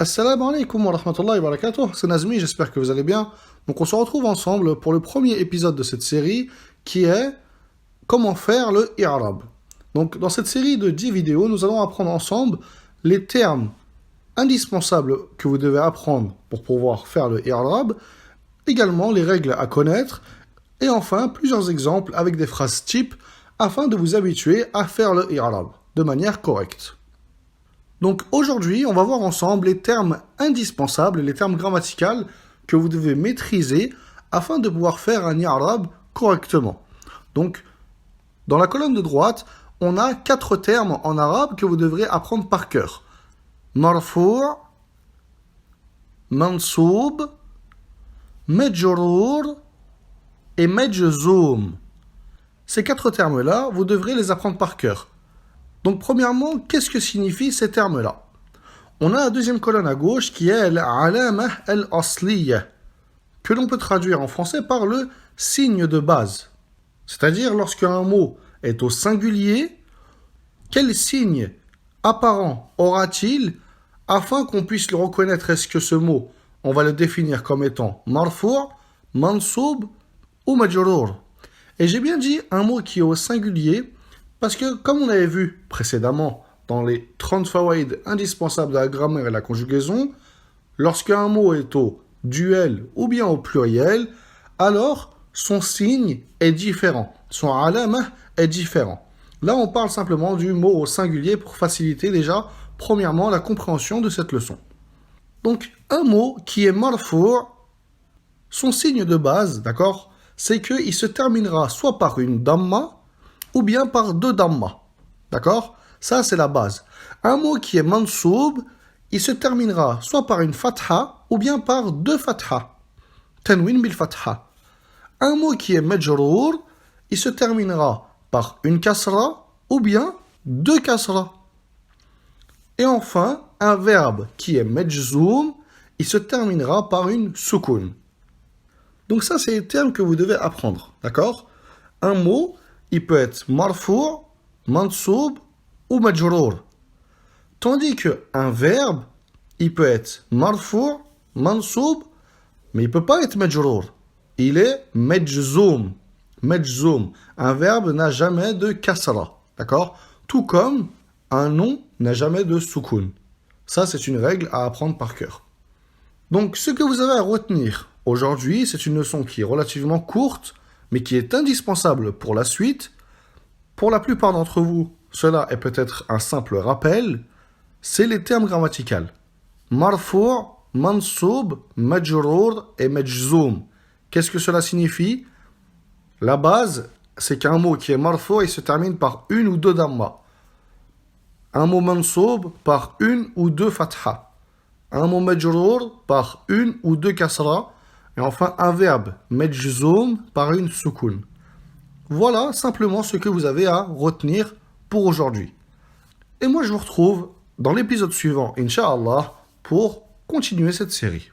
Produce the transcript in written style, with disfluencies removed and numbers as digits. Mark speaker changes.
Speaker 1: Assalamu alaikum wa rahmatullahi wa barakatuh, c'est Nazmi, j'espère que vous allez bien. Donc on se retrouve ensemble pour le premier épisode de cette série qui est comment faire le i3raab. Donc dans cette série de 10 vidéos, nous allons apprendre ensemble les termes indispensables que vous devez apprendre pour pouvoir faire le i3raab, également les règles à connaître, et enfin plusieurs exemples avec des phrases types afin de vous habituer à faire le i3raab de manière correcte. Donc aujourd'hui, on va voir ensemble les termes indispensables, les termes grammaticaux que vous devez maîtriser afin de pouvoir faire un i3raab correctement. Donc, dans la colonne de droite, on a 4 termes en arabe que vous devrez apprendre par cœur. Marfou', mansoub, majrour et majzoum. Ces 4 termes-là, vous devrez les apprendre par cœur. Donc, premièrement, qu'est-ce que signifient ces termes-là? On a la deuxième colonne à gauche qui est l'alamah al-asliya, que l'on peut traduire en français par le signe de base. C'est-à-dire, lorsqu'un mot est au singulier, quel signe apparent aura-t-il afin qu'on puisse le reconnaître? Est-ce que ce mot, on va le définir comme étant marfou', mansoub ou majrour? Et j'ai bien dit un mot qui est au singulier, parce que, comme on avait vu précédemment dans les 30 fawaïd indispensables de la grammaire et la conjugaison, lorsqu'un mot est au duel ou bien au pluriel, alors son signe est différent, son alamah est différent. Là, on parle simplement du mot au singulier pour faciliter déjà, premièrement, la compréhension de cette leçon. Donc, un mot qui est marfou', son signe de base, d'accord, c'est qu'il se terminera soit par une damma, ou bien par 2 damma. D'accord? Ça, c'est la base. Un mot qui est mansoub, il se terminera soit par une fatha, ou bien par 2 fatha. Tanwin bil fatha. Un mot qui est majrour, il se terminera par une kasra, ou bien 2 kasra. Et enfin, un verbe qui est majzoum, il se terminera par une soukoun. Donc ça, c'est les termes que vous devez apprendre. D'accord? Un mot, il peut être marfou', mansoub ou majrour. Tandis qu'un verbe, il peut être marfou', mansoub, mais il ne peut pas être majrour. Il est majzoum. Majzoum. Un verbe n'a jamais de kasra. D'accord? Tout comme un nom n'a jamais de soukoun. Ça, c'est une règle à apprendre par cœur. Donc, ce que vous avez à retenir aujourd'hui, c'est une leçon qui est relativement courte, mais qui est indispensable pour la suite. Pour la plupart d'entre vous, cela est peut-être un simple rappel, c'est les termes grammaticaux. Marfou', mansoub, majrour et majzoum. Qu'est-ce que cela signifie? La base, c'est qu'un mot qui est marfou', il se termine par une ou 2 damma. Un mot mansoub par une ou 2 fatha. Un mot majrour par une ou 2 kasra. Et enfin, un verbe majzoum par une soukoun. Voilà simplement ce que vous avez à retenir pour aujourd'hui. Et moi, je vous retrouve dans l'épisode suivant, Inch'Allah, pour continuer cette série.